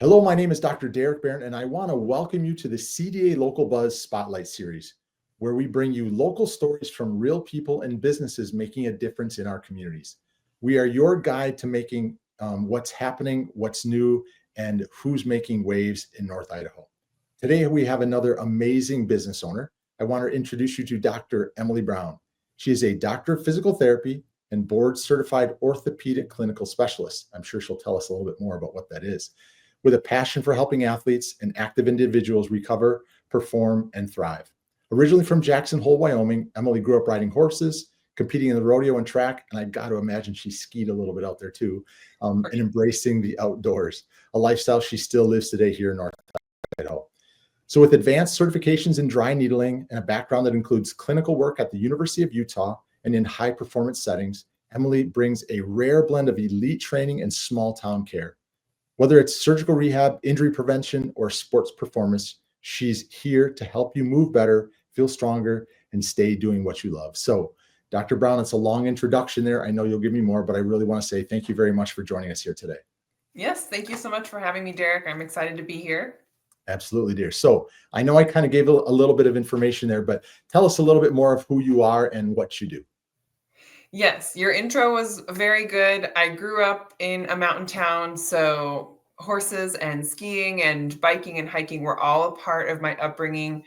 Hello, my name is Dr. Derek Barron, and I want to welcome you to the CDA Local Buzz Spotlight Series, where we bring you local stories from real people and businesses making a difference in our communities. We are your guide to making what's happening, what's new, and who's making waves in North Idaho. Today, we have another amazing business owner. I want to introduce you to Dr. Emily Brown. She is a doctor of physical therapy and board certified orthopedic clinical specialist. I'm sure she'll tell us a little bit more about what that is. With a passion for helping athletes and active individuals recover, perform, and thrive. Originally from Jackson Hole, Wyoming, Emily grew up riding horses, competing in the rodeo and track, and I got to imagine she skied a little bit out there too, and embracing the outdoors, a lifestyle she still lives today here in North Idaho. So with advanced certifications in dry needling and a background that includes clinical work at the University of Utah and in high performance settings, Emily brings a rare blend of elite training and small town care. Whether it's surgical rehab, injury prevention, or sports performance, she's here to help you move better, feel stronger, and stay doing what you love. So, Dr. Brown, it's a long introduction there. I know you'll give me more, but I really want to say thank you very much for joining us here today. Yes, thank you so much for having me, Derek. I'm excited to be here. Absolutely, dear. So I know I kind of gave a little bit of information there, but tell us a little bit more of who you are and what you do. Yes, your intro was very good. I grew up in a mountain town, so horses and skiing and biking and hiking were all a part of my upbringing.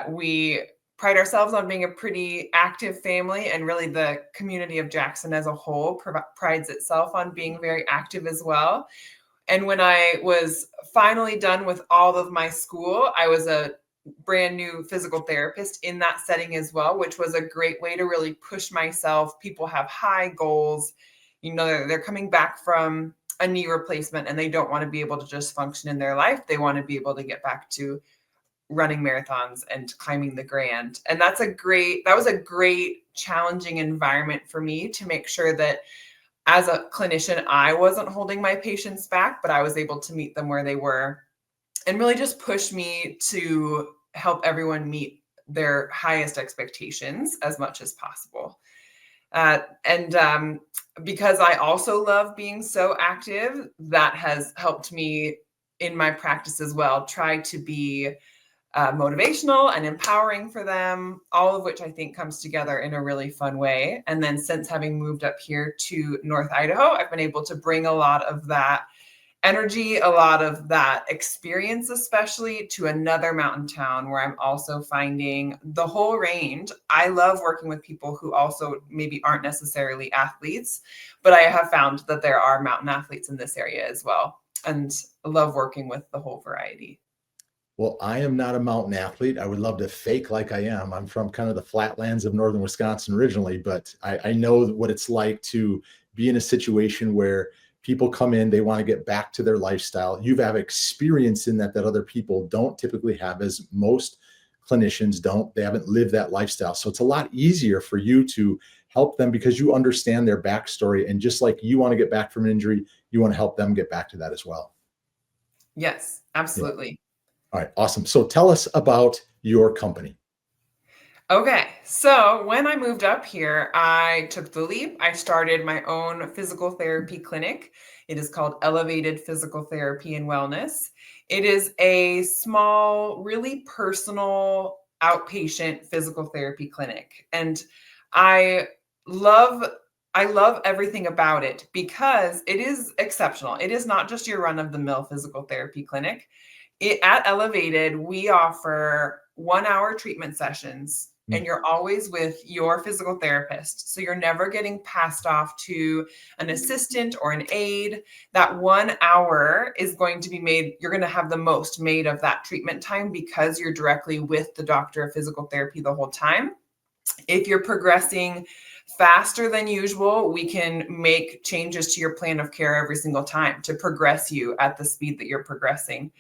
We pride ourselves on being a pretty active family, and really the community of Jackson as a whole prides itself on being very active as well. And when I was finally done with all of my school, I was a brand new physical therapist in that setting as well, which was a great way to really push myself. People have high goals. You know, they're coming back from a knee replacement and they don't want to be able to just function in their life. They want to be able to get back to running marathons and climbing the Grand. And that was a great challenging environment for me to make sure that as a clinician, I wasn't holding my patients back, but I was able to meet them where they were and really just push me to help everyone meet their highest expectations as much as possible. Because I also love being so active, that has helped me in my practice as well, try to be motivational and empowering for them, all of which I think comes together in a really fun way. And then since having moved up here to North Idaho, I've been able to bring a lot of that energy, a lot of that experience, especially to another mountain town where I'm also finding the whole range. I love working with people who also maybe aren't necessarily athletes, but I have found that there are mountain athletes in this area as well, and I love working with the whole variety. Well, I am not a mountain athlete. I would love to fake like I am. I'm from kind of the flatlands of northern Wisconsin originally, but I know what it's like to be in a situation where people come in, they want to get back to their lifestyle. You have experience in that other people don't typically have, as most clinicians don't. They haven't lived that lifestyle. So it's a lot easier for you to help them because you understand their backstory. And just like you want to get back from an injury, you want to help them get back to that as well. Yes, absolutely. Yeah. All right, awesome. So tell us about your company. Okay, so when I moved up here, I took the leap. I started my own physical therapy clinic. It is called Elevated Physical Therapy and Wellness. It is a small, really personal outpatient physical therapy clinic. And I love everything about it because it is exceptional. It is not just your run-of-the-mill physical therapy clinic. At Elevated, we offer 1-hour treatment sessions, and you're always with your physical therapist. So you're never getting passed off to an assistant or an aide. That 1 hour is going to be made, you're going to have the most made of that treatment time because you're directly with the doctor of physical therapy the whole time. If you're progressing faster than usual, we can make changes to your plan of care every single time to progress you at the speed that you're progressing.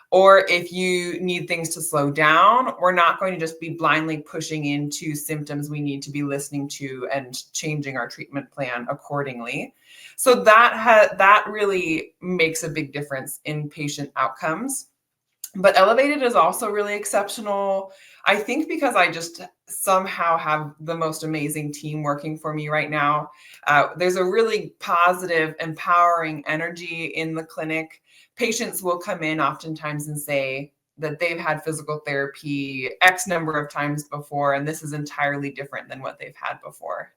Or if you need things to slow down, we're not going to just be blindly pushing into symptoms. We need to be listening to and changing our treatment plan accordingly. So that really makes a big difference in patient outcomes. But Elevated is also really exceptional, I think, because I just somehow have the most amazing team working for me right now. There's a really positive, empowering energy in the clinic. patients will come in oftentimes and say that they've had physical therapy X number of times before, and this is entirely different than what they've had before.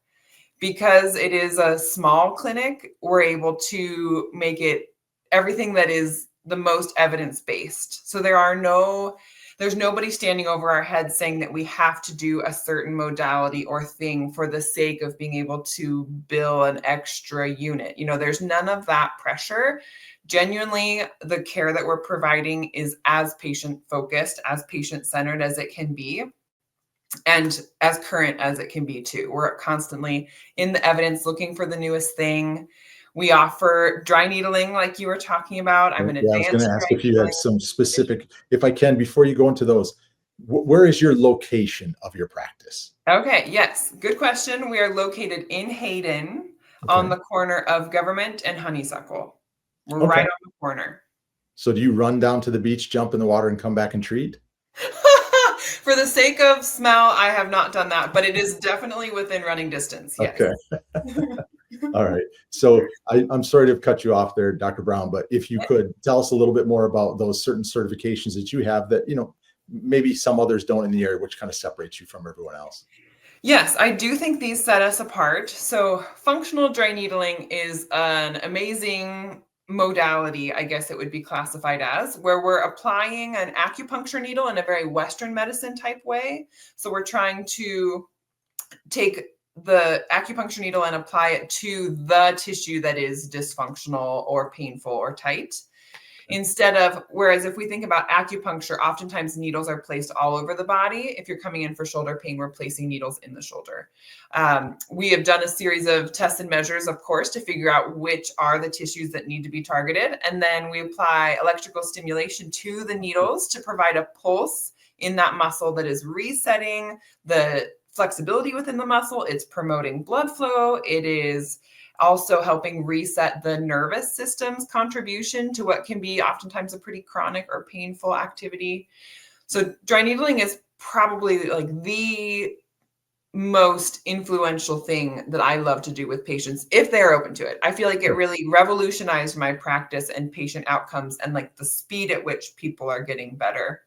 Because it is a small clinic, we're able to make it everything that is the most evidence-based. So there's nobody standing over our heads saying that we have to do a certain modality or thing for the sake of being able to bill an extra unit. There's none of that pressure. Genuinely, the care that we're providing is as patient-focused, as patient-centered as it can be, and as current as it can be too. We're constantly in the evidence looking for the newest thing. We offer dry needling, like you were talking about. I'm an Yeah, I was going advanced to ask dry if you needling. had some specific, if I can, before you go into those, where is your location of your practice? Okay, yes, good question. We are located in Hayden on Okay. the corner of Government and Honeysuckle. We're Okay. right on the corner. So do you run down to the beach, jump in the water, and come back and treat? For the sake of smell, I have not done that, but it is definitely within running distance. Yes. Okay. All right. So I'm sorry to have cut you off there, Dr. Brown, but if you could tell us a little bit more about those certain certifications that you have that, maybe some others don't in the area, which kind of separates you from everyone else. Yes, I do think these set us apart. So, functional dry needling is an amazing modality, I guess it would be classified as, where we're applying an acupuncture needle in a very Western medicine type way. So, we're trying to take the acupuncture needle and apply it to the tissue that is dysfunctional or painful or tight. Whereas if we think about acupuncture, oftentimes needles are placed all over the body. If you're coming in for shoulder pain, we're placing needles in the shoulder. We have done a series of tests and measures, of course, to figure out which are the tissues that need to be targeted. And then we apply electrical stimulation to the needles to provide a pulse in that muscle that is resetting the flexibility within the muscle. It's promoting blood flow. It is also helping reset the nervous system's contribution to what can be oftentimes a pretty chronic or painful activity. So dry needling is probably like the most influential thing that I love to do with patients if they're open to it. I feel like it really revolutionized my practice and patient outcomes and like the speed at which people are getting better,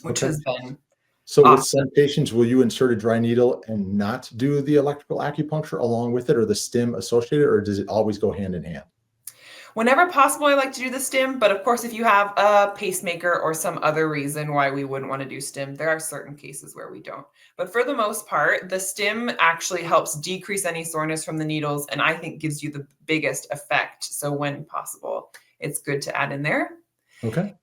which has been So with awesome. some patients, will you insert a dry needle and not do the electrical acupuncture along with it or the stim associated, or does it always go hand in hand? Whenever possible, I like to do the stim, but of course, if you have a pacemaker or some other reason why we wouldn't want to do stim, there are certain cases where we don't. But for the most part, the stim actually helps decrease any soreness from the needles and I think gives you the biggest effect. So when possible, it's good to add in there. Okay.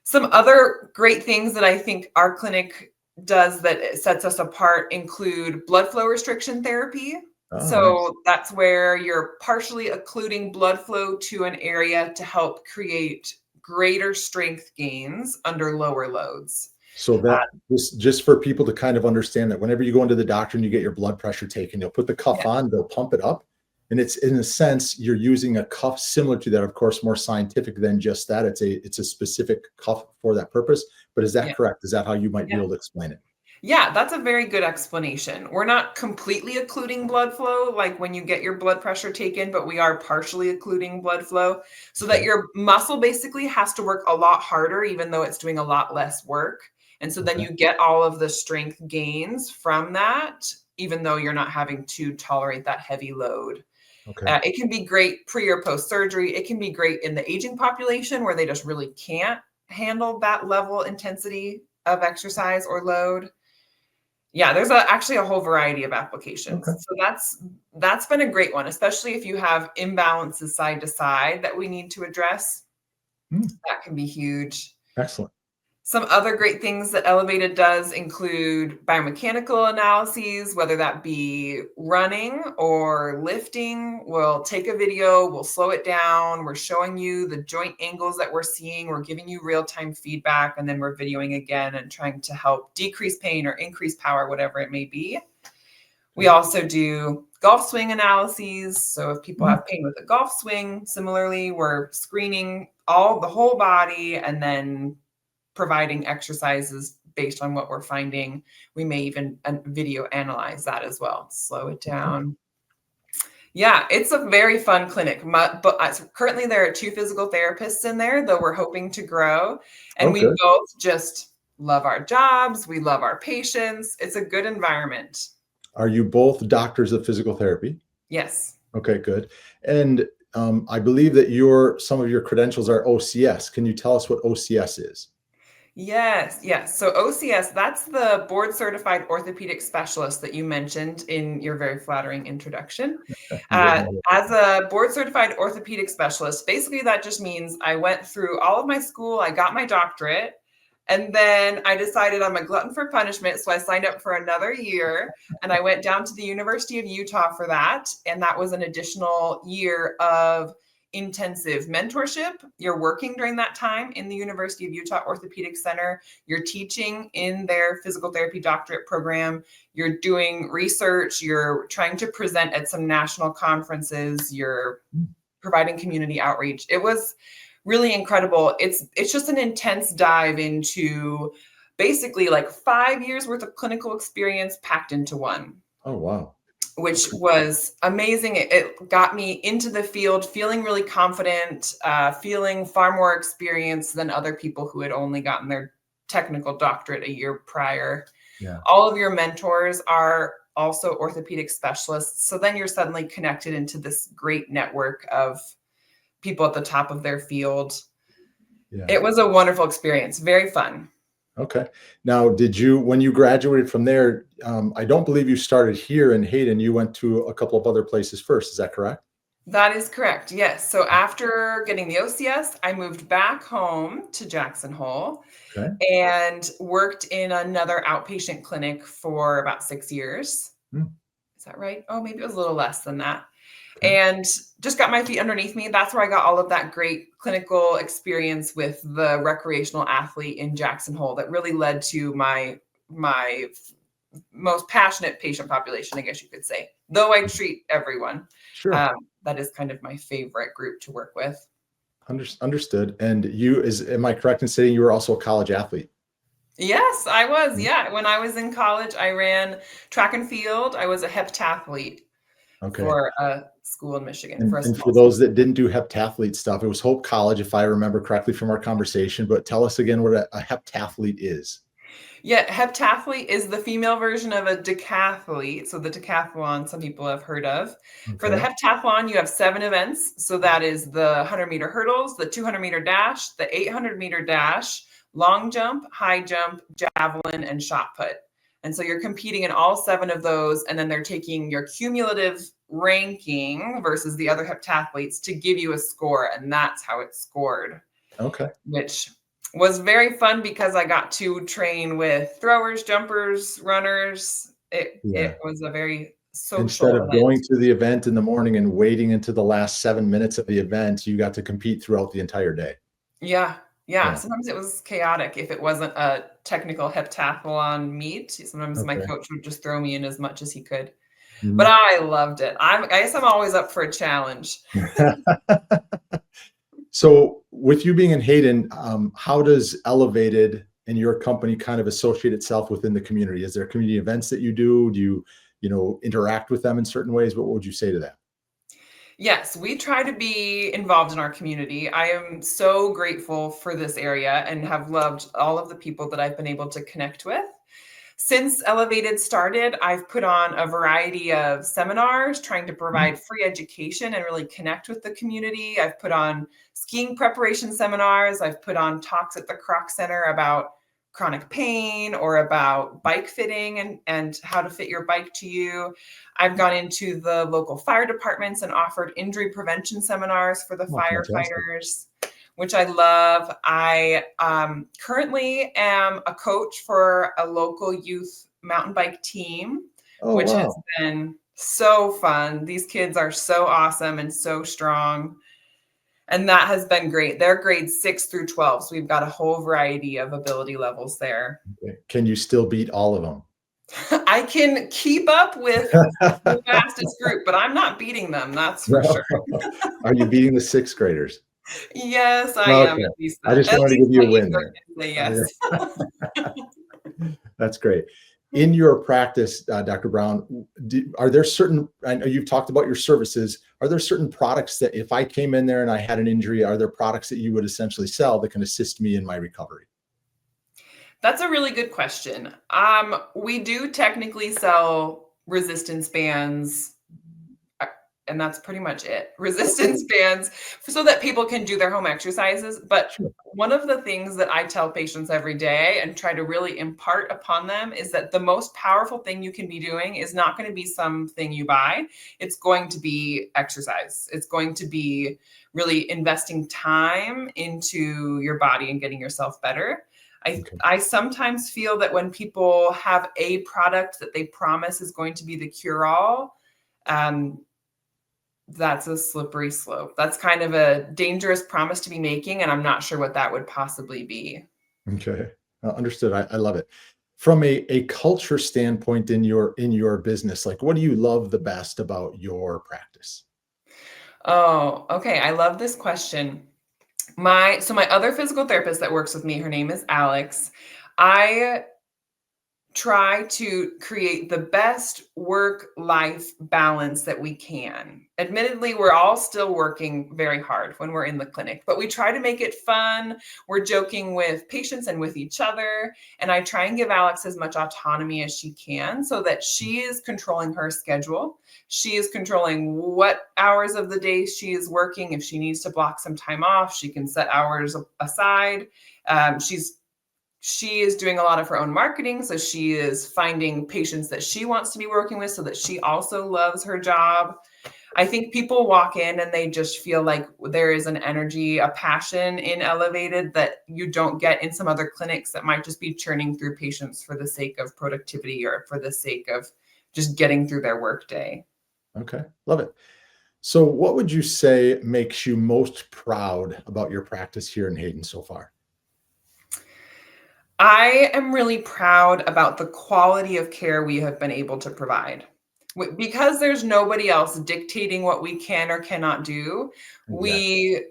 Some other great things that I think our clinic does that sets us apart include blood flow restriction therapy. Oh, nice. So that's where you're partially occluding blood flow to an area to help create greater strength gains under lower loads. So Uh, that just for people to kind of understand that whenever you go into the doctor and you get your blood pressure taken, they'll put the cuff yeah, on, they'll pump it up. And it's in a sense, you're using a cuff similar to that, of course, more scientific than just that. It's a specific cuff for that purpose. But is that yeah, correct? Is that how you might be yeah. able to explain it? Yeah, that's a very good explanation. We're not completely occluding blood flow like when you get your blood pressure taken, but we are partially occluding blood flow so that Okay. your muscle basically has to work a lot harder, even though it's doing a lot less work. And so then Okay. you get all of the strength gains from that, even though you're not having to tolerate that heavy load. Okay. It can be great pre or post surgery. It can be great in the aging population where they just really can't handle that level intensity of exercise or load. Yeah, there's actually a whole variety of applications. Okay. So that's been a great one, especially if you have imbalances side to side that we need to address. Hmm. That can be huge. Excellent. Some other great things that Elevated does include biomechanical analyses, whether that be running or lifting. We'll take a video, we'll slow it down, we're showing you the joint angles that we're seeing, we're giving you real-time feedback, and then we're videoing again and trying to help decrease pain or increase power, whatever it may be. We also do golf swing analyses. So if people Hmm. have pain with a golf swing, similarly, we're screening the whole body and then providing exercises based on what we're finding. We may even video analyze that as well, slow it Okay. down. Yeah, it's a very fun clinic. Currently there are two physical therapists in there, though we're hoping to grow. And Oh, we good. both just love our jobs. We love our patients. It's a good environment. Are you both doctors of physical therapy? Yes. Okay, good. And I believe that some of your credentials are OCS. Can you tell us what OCS is? Yes, yes. So OCS, that's the board certified orthopedic specialist that you mentioned in your very flattering introduction. You're more As a board certified orthopedic specialist, basically that just means I went through all of my school, I got my doctorate, and then I decided I'm a glutton for punishment. So I signed up for another year and I went down to the University of Utah for that. And that was an additional year of intensive mentorship. You're working during that time in the University of Utah Orthopedic Center. You're teaching in their physical therapy doctorate program. You're doing research. You're trying to present at some national conferences. You're providing community outreach. It was really incredible. It's just an intense dive into basically like 5 years worth of clinical experience packed into one, Oh, wow. which was amazing. It got me into the field feeling really confident, feeling far more experienced than other people who had only gotten their technical doctorate a year prior. Yeah. All of your mentors are also orthopedic specialists. So then you're suddenly connected into this great network of people at the top of their field. Yeah. It was a wonderful experience, very fun. Okay. Now, when you graduated from there, I don't believe you started here in Hayden. You went to a couple of other places first. Is that correct? That is correct. Yes. So after getting the OCS, I moved back home to Jackson Hole Okay. and worked in another outpatient clinic for about 6 years. Hmm. Is that right? Oh, maybe it was a little less than that. Okay. And just got my feet underneath me. That's where I got all of that great clinical experience with the recreational athlete in Jackson Hole that really led to my most passionate patient population, I guess you could say. Though I treat everyone, Sure. that is kind of my favorite group to work with. Understood. And am I correct in saying you were also a college athlete? Yes, I was. Yeah. When I was in college, I ran track and field. I was a heptathlete Okay. for a school in Michigan, for a And for small school. those that didn't do heptathlete stuff, it was Hope College, if I remember correctly from our conversation. But tell us again what a heptathlete is. Yeah, heptathlete is the female version of a decathlete. So the decathlon, some people have heard of. For the Okay. heptathlon, you have 7 events. So that is the 100-meter hurdles, the 200-meter dash, the 800-meter dash, long jump, high jump, javelin, and shot put. And so you're competing in all 7 of those, and then they're taking your cumulative ranking versus the other heptathletes to give you a score, and that's how it's scored, Okay. which was very fun because I got to train with throwers, jumpers, runners. Yeah. It was a very Instead social of event. going to the event in the morning and waiting into the last 7 minutes of the event, you got to compete throughout the entire day. Yeah, yeah. Yeah. Sometimes it was chaotic if it wasn't a technical heptathlon meet. Sometimes my Okay. coach would just throw me in as much as he could, but Mhm. I loved it. I guess I'm always up for a challenge. So, with you being in Hayden, how does Elevated and your company kind of associate itself within the community? Is there community events that you do? Do you interact with them in certain ways? What would you say to that? Yes, we try to be involved in our community. I am so grateful for this area and have loved all of the people that I've been able to connect with. Since Elevated started, I've put on a variety of seminars trying to Mhm. provide free education and really connect with the community. I've put on skiing preparation seminars. I've put on talks at the Croc Center about chronic pain or about bike fitting and how to fit your bike to you. I've gone into the local fire departments and offered injury prevention seminars for the Oh, fantastic. firefighters, which I love. I currently am a coach for a local youth mountain bike team, Oh, which has wow. been so fun. These kids are so awesome and so strong. And that has been great. They're grades 6 through 12. So we've got a whole variety of ability levels there. Okay. Can you still beat all of them? I can keep up with the fastest group, but I'm not beating them. That's for No. sure. Are you beating the sixth graders? Yes, I am. Okay. I just At wanted to least give my you a win ego there. can say I yes. That's great. In your practice, Dr. Brown, are there certain, I know you've talked about your services, are there certain products that if I came in there and I had an injury, are there products that you would essentially sell that can assist me in my recovery? That's a really good question. We do technically sell resistance bands, uh, and that's pretty much it. Resistance bands so that people can do their home exercises. But Sure. one of the things that I tell patients every day and try to really impart upon them is that the most powerful thing you can be doing is not going to be something you buy. It's going to be exercise. It's going to be really investing time into your body and getting yourself better. Okay. I sometimes feel that when people have a product that they promise is going to be the cure all, um, that's a slippery slope. That's kind of a dangerous promise to be making, and I'm not sure what that would possibly be. Okay. Understood. I love it. From a culture standpoint in your business, like what do you love the best about your practice? Oh, okay. I love this question. My other physical therapist that works with me, her name is Alex. I try to create the best work-life balance that we can. Admittedly, we're all still working very hard when we're in the clinic, but we try to make it fun. We're joking with patients and with each other, and I try and give Alex as much autonomy as she can so that she is controlling her schedule. She is controlling what hours of the day she is working. If she needs to block some time off, she can set hours aside. She is doing a lot of her own marketing, so she is finding patients that she wants to be working with so that she also loves her job. I think people walk in and they just feel like there is an energy, a passion in Elevated that you don't get in some other clinics that might just be churning through patients for the sake of productivity or for the sake of just getting through their workday. Okay. Love it. So what would you say makes you most proud about your practice here in Hayden so far? I am really proud about the quality of care we have been able to provide. Because there's nobody else dictating what we can or cannot do, Exactly.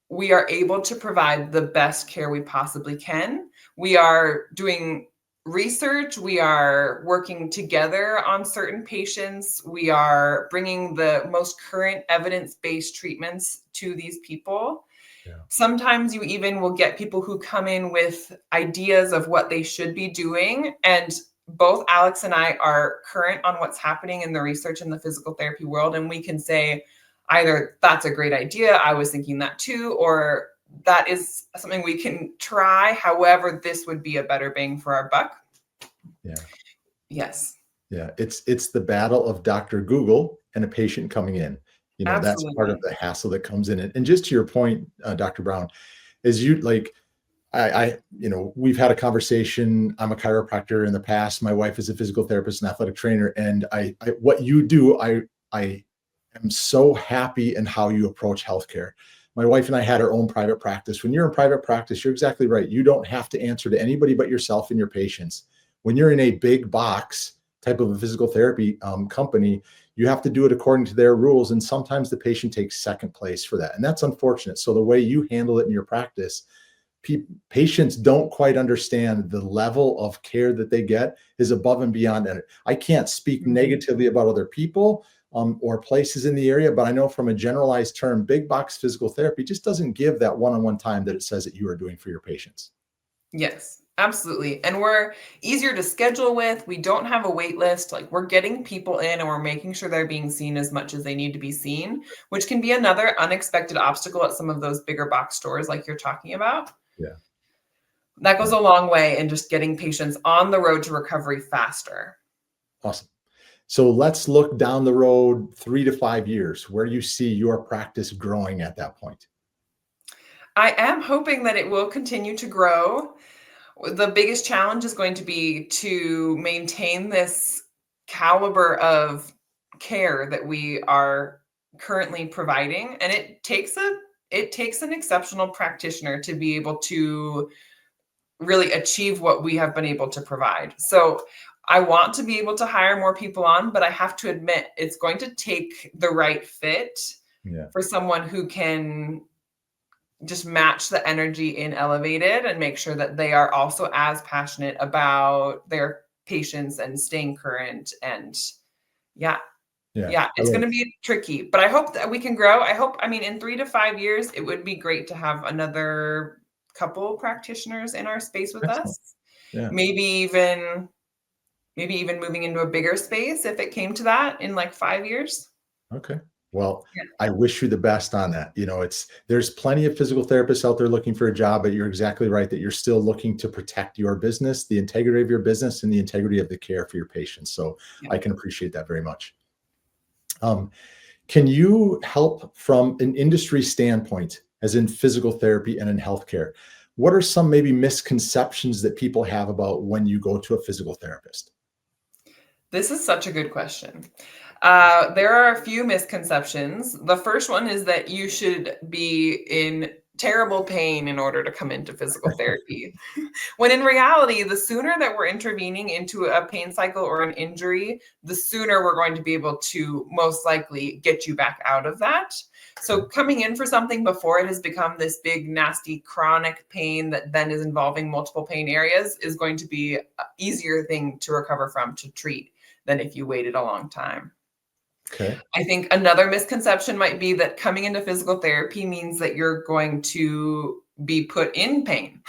we are able to provide the best care we possibly can. We are doing research, we are working together on certain patients, we are bringing the most current evidence-based treatments to these people. Yeah. Sometimes you even will get people who come in with ideas of what they should be doing. And both Alex and I are current on what's happening in the research in the physical therapy world. And we can say either that's a great idea, I was thinking that too, or that is something we can try. However, this would be a better bang for our buck. Yeah. Yes, Yeah, it's the battle of Dr. Google and a patient coming in. You know, that's part of absolutely. the hassle that comes in it. And just to your point, Dr. Brown, is you like we've had a conversation. I'm a chiropractor in the past. My wife is a physical therapist and athletic trainer, and what you do, I am so happy in how you approach healthcare. My wife and I had our own private practice. When you're in private practice, you're exactly right. You don't have to answer to anybody but yourself and your patients. When you're in a big box type of a physical therapy company, you have to do it according to their rules. And sometimes the patient takes second place for that. And that's unfortunate. So the way you handle it in your practice, patients don't quite understand the level of care that they get is above and beyond. And I can't speak Mhm. negatively about other people or places in the area, but I know from a generalized term, big box physical therapy just doesn't give that one-on-one time that it says that you are doing for your patients. Yes, absolutely. And we're easier to schedule with. We don't have a wait list. Like we're getting people in and we're making sure they're being seen as much as they need to be seen, which can be another unexpected obstacle at some of those bigger box stores like you're talking about. Yeah. That goes Yeah. a long way in just getting patients on the road to recovery faster. Awesome. So let's look down the road 3 to 5 years. Where do you see your practice growing at that point? I am hoping that it will continue to grow. The biggest challenge is going to be to maintain this caliber of care that we are currently providing, and it takes an exceptional practitioner to be able to really achieve what we have been able to provide. So I want to be able to hire more people on, but I have to admit it's going to take the right fit Yeah. for someone who can just match the energy in Elevated and make sure that they are also as passionate about their patients and staying current. And yeah, Yeah. yeah, it's going to be tricky, but I hope that we can grow. I mean, in 3 to 5 years, it would be great to have another couple practitioners in our space with Excellent. us. Yeah. Maybe even moving into a bigger space if it came to that in like 5 years. Okay. Well, Yeah. I wish you the best on that. There's plenty of physical therapists out there looking for a job, but you're exactly right that you're still looking to protect your business, the integrity of your business, and the integrity of the care for your patients. So Yeah. I can appreciate that very much. Can you help from an industry standpoint, as in physical therapy and in healthcare? What are some maybe misconceptions that people have about when you go to a physical therapist? This is such a good question. There are a few misconceptions. The first one is that you should be in terrible pain in order to come into physical therapy. When in reality, the sooner that we're intervening into a pain cycle or an injury, the sooner we're going to be able to most likely get you back out of that. So coming in for something before it has become this big, nasty, chronic pain that then is involving multiple pain areas is going to be an easier thing to recover from, to treat, than if you waited a long time. Okay. I think another misconception might be that coming into physical therapy means that you're going to be put in pain.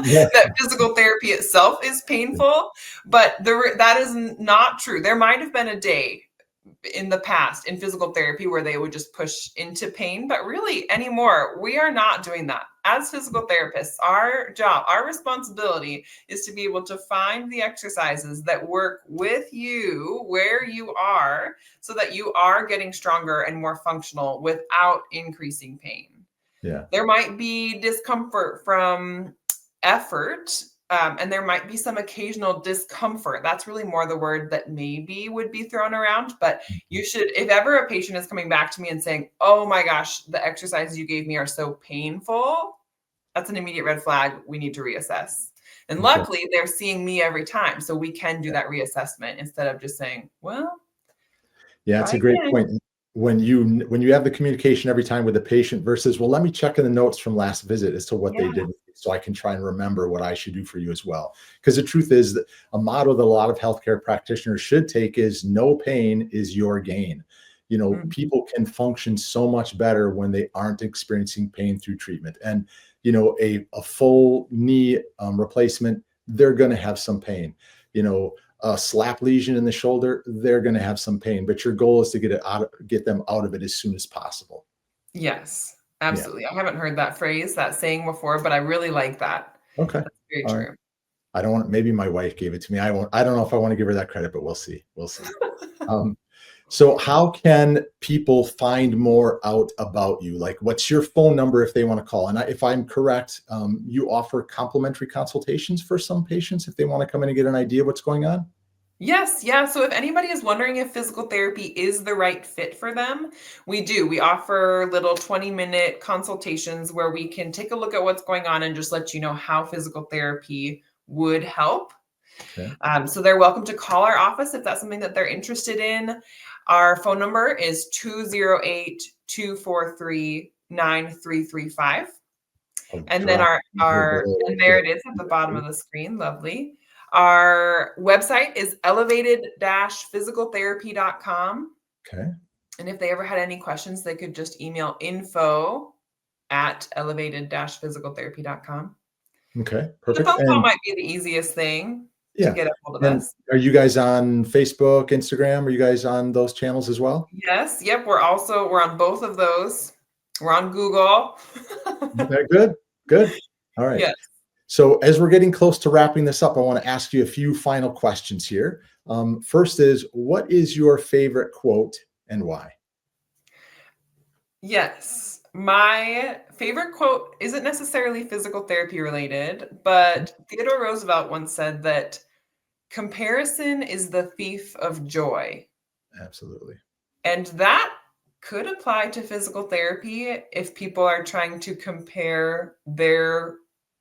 Yeah. That physical therapy itself is painful, but that is not true. There might have been a day in the past in physical therapy where they would just push into pain, but really anymore, we are not doing that. As physical therapists, our job, our responsibility is to be able to find the exercises that work with you where you are so that you are getting stronger and more functional without increasing pain. Yeah. There might be discomfort from effort, and there might be some occasional discomfort. That's really more the word that maybe would be thrown around. But you should, if ever a patient is coming back to me and saying, oh my gosh, the exercises you gave me are so painful, that's an immediate red flag. We need to reassess. And Okay. luckily, they're seeing me every time. So we can do that reassessment instead of just saying, well, Yeah, it's a great point. When you have the communication every time with the patient versus, well, let me check in the notes from last visit as to what they did, so I can try and remember what I should do for you as well. Because the truth is that a motto that a lot of healthcare practitioners should take is no pain is your gain. People can function so much better when they aren't experiencing pain through treatment. And, a full knee replacement, they're going to have some pain. A slap lesion in the shoulder, they're going to have some pain, but your goal is to get them out of it as soon as possible. Yes, absolutely. I haven't heard that saying before, but I really like that. Okay. That's very true. I don't want, maybe my wife gave it to me. I don't know if I want to give her that credit, but we'll see. So how can people find more out about you? Like, what's your phone number if they want to call? And if I'm correct, you offer complimentary consultations for some patients if they want to come in and get an idea of what's going on? Yes, yeah. So if anybody is wondering if physical therapy is the right fit for them, we do. We offer little 20-minute consultations where we can take a look at what's going on and just let you know how physical therapy would help. Okay. So they're welcome to call our office if that's something that they're interested in. Our phone number is 208-243-9335. And then and there it is at the bottom of the screen. Lovely. Our website is elevated-physicaltherapy.com. Okay. And if they ever had any questions, they could just email info@elevated-physicaltherapy.com. Okay. Perfect. The phone call might be the easiest thing to get a hold of us. Are you guys on Facebook, Instagram? Are you guys on those channels as well? Yes. Yep. We're on both of those. We're on Google. Good. All right. Yes. So as we're getting close to wrapping this up, I want to ask you a few final questions here. First is, what is your favorite quote and why? Yes. My favorite quote isn't necessarily physical therapy related, but Theodore Roosevelt once said that comparison is the thief of joy. Absolutely. And that could apply to physical therapy if people are trying to compare their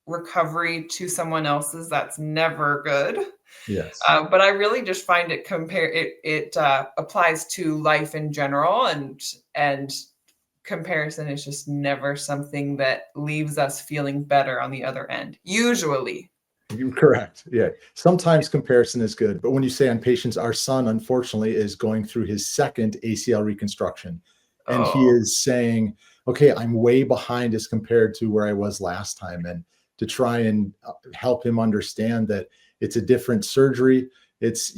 recovery to someone else's. That's never good. Yes. But I really just find it applies to life in general, and comparison is just never something that leaves us feeling better on the other end, usually. You're correct. Yeah. Sometimes comparison is good, but when you say on patients, our son, unfortunately, is going through his second ACL reconstruction. And he Oh, is saying, okay, I'm way behind as compared to where I was last time. And to try and help him understand that it's a different surgery. It's,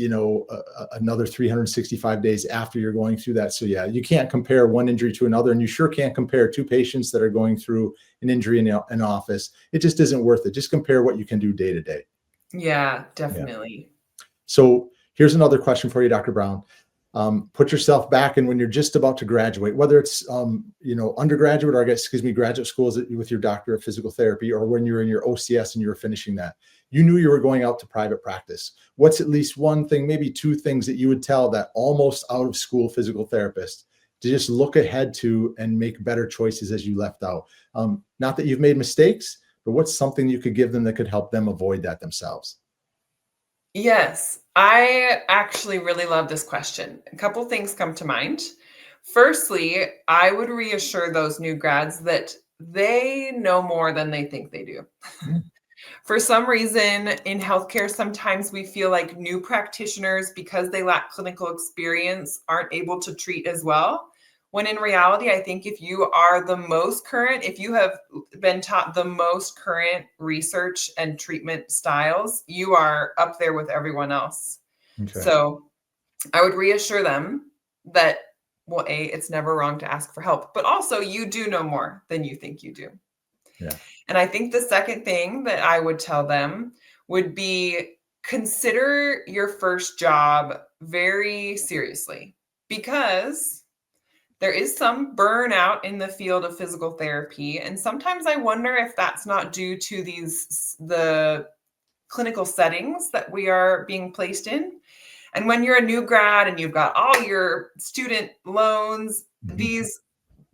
another 365 days after you're going through that. So yeah, you can't compare one injury to another. And you sure can't compare two patients that are going through an injury in an office. It just isn't worth it. Just compare what you can do day to day. yeah, Yeah. definitely. So here's another question for you, Dr. Brown. Put yourself back in when you're just about to graduate, whether it's undergraduate, or I guess, excuse me, graduate schools with your doctor of physical therapy, or when you're in your OCS and you were finishing that. You knew you were going out to private practice. What's at least one thing, maybe two things that you would tell that almost out of school physical therapist to just look ahead to and make better choices as you left out? Not that you've made mistakes, but what's something you could give them that could help them avoid that themselves? Yes, I actually really love this question. A couple things come to mind. Firstly, I would reassure those new grads that they know more than they think they do. Mm, For some reason, in healthcare, sometimes we feel like new practitioners, because they lack clinical experience, aren't able to treat as well. When in reality, I think if you are the most current, if you have been taught the most current research and treatment styles, you are up there with everyone else. okay. So I would reassure them that, well, A, it's never wrong to ask for help, but also you do know more than you think you do. Yeah. And I think the second thing that I would tell them would be consider your first job very seriously, because there is some burnout in the field of physical therapy. And sometimes I wonder if that's not due to the clinical settings that we are being placed in. And when you're a new grad and you've got all your student loans, Mhm. these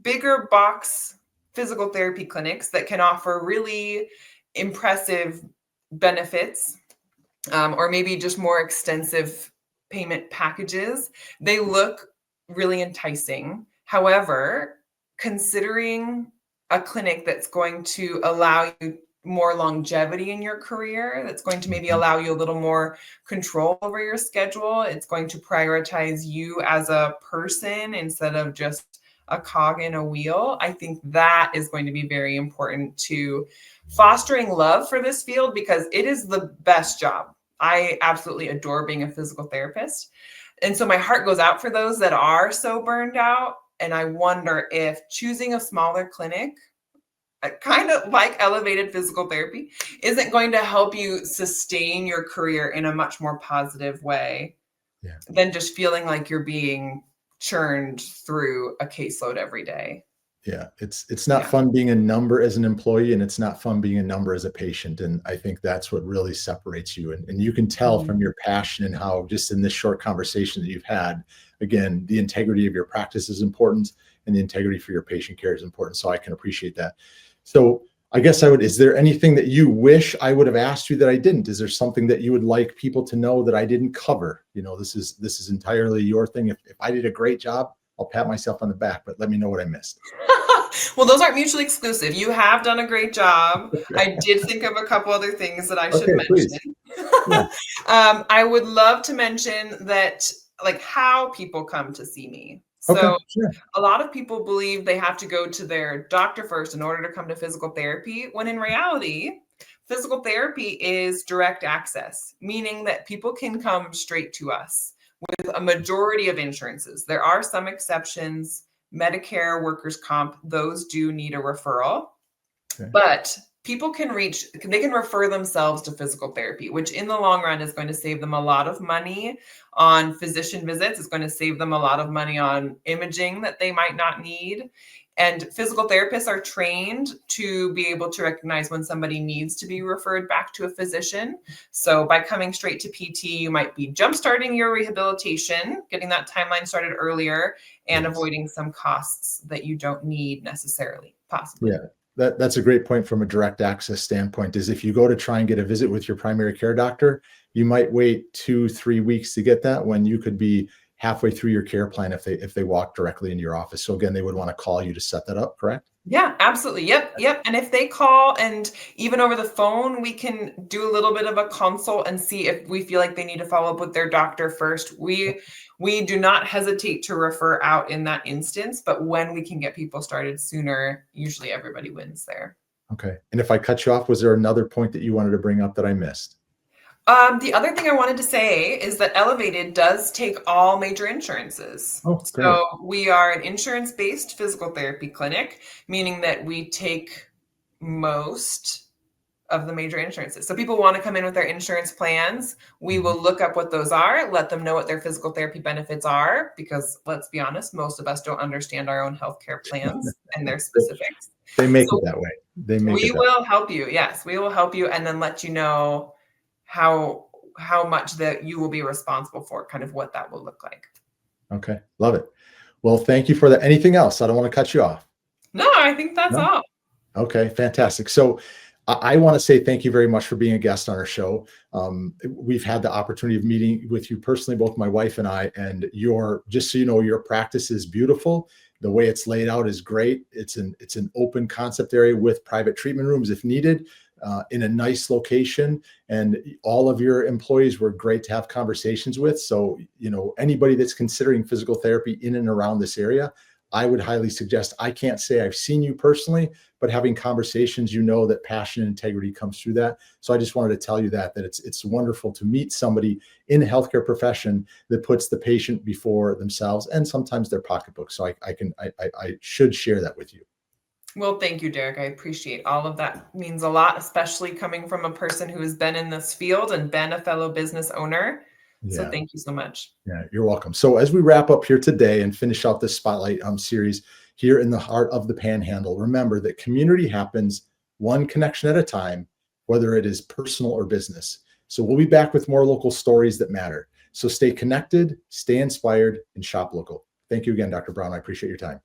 bigger box physical therapy clinics that can offer really impressive benefits, or maybe just more extensive payment packages, they look really enticing. However, considering a clinic that's going to allow you more longevity in your career, that's going to maybe Mhm. allow you a little more control over your schedule, it's going to prioritize you as a person instead of just a cog in a wheel. I think that is going to be very important to fostering love for this field, because it is the best job. I absolutely adore being a physical therapist. And so my heart goes out for those that are so burned out. And I wonder if choosing a smaller clinic, kind of like elevated physical therapy, isn't going to help you sustain your career in a much more positive way Yeah. than just feeling like you're being churned through a caseload every day. Yeah, it's not Yeah. fun being a number as an employee, and it's not fun being a number as a patient, and I think that's what really separates you, and you can tell Mhm. from your passion and how just in this short conversation that you've had, again, the integrity of your practice is important, and the integrity for your patient care is important, so I can appreciate that. So, I guess is there anything that you wish I would have asked you that I didn't? Is there something that you would like people to know that I didn't cover? This is entirely your thing. If I did a great job, I'll pat myself on the back, but let me know what I missed. Well, those aren't mutually exclusive. You have done a great job. Okay. I did think of a couple other things that I should Okay, please. mention. Yeah. I would love to mention that, like, how people come to see me. Okay, So, sure. a lot of people believe they have to go to their doctor first in order to come to physical therapy, when in reality, physical therapy is direct access, meaning that people can come straight to us with a majority of insurances. There are some exceptions. Medicare, workers' comp, those do need a referral. Okay. But people they can refer themselves to physical therapy, which in the long run is going to save them a lot of money on physician visits. It's going to save them a lot of money on imaging that they might not need. And physical therapists are trained to be able to recognize when somebody needs to be referred back to a physician. So by coming straight to PT, you might be jumpstarting your rehabilitation, getting that timeline started earlier, and Yes. avoiding some costs that you don't need necessarily, Yeah. possibly. That's a great point from a direct access standpoint, is if you go to try and get a visit with your primary care doctor, you might wait 2, 3 weeks to get that when you could be halfway through your care plan if they walk directly into your office. So again, they would want to call you to set that up, correct? Yeah, absolutely. Yep, yep. And if they call and even over the phone, we can do a little bit of a consult and see if we feel like they need to follow up with their doctor first. We do not hesitate to refer out in that instance, but when we can get people started sooner, usually everybody wins there. Okay. And if I cut you off, was there another point that you wanted to bring up that I missed? The other thing I wanted to say is that Elevated does take all major insurances. Oh, great. So we are an insurance-based physical therapy clinic, meaning that we take most of the major insurances. So people want to come in with their insurance plans. We Mhm. will look up what those are, let them know what their physical therapy benefits are, because let's be honest, most of us don't understand our own healthcare plans and their They specifics. they make it So that way. They make we it that will help you. Yes, we will help you and then let you know how how much that you will be responsible for, kind of what that will look like. Okay. Love it. Well, thank you for that. Anything else? I don't want to cut you off. No, I think that's No? all. Okay, fantastic. So I want to say thank you very much for being a guest on our show. We've had the opportunity of meeting with you personally, both my wife and I, and your, just so you know, your practice is beautiful. The way it's laid out is great. It's an open concept area with private treatment rooms if needed, in a nice location. And all of your employees were great to have conversations with. So, anybody that's considering physical therapy in and around this area, I would highly suggest. I can't say I've seen you personally, but having conversations, that passion and integrity comes through that. So I just wanted to tell you that it's wonderful to meet somebody in the healthcare profession that puts the patient before themselves and sometimes their pocketbook. So I should share that with you. Well, thank you, Derek. I appreciate all of that. Means a lot, especially coming from a person who has been in this field and been a fellow business owner. So Yeah. thank you so much. Yeah, you're welcome. So as we wrap up here today and finish out this spotlight series here in the heart of the Panhandle, remember that community happens one connection at a time, whether it is personal or business. So we'll be back with more local stories that matter. So stay connected, stay inspired, and shop local. Thank you again, Dr. Brown. I appreciate your time.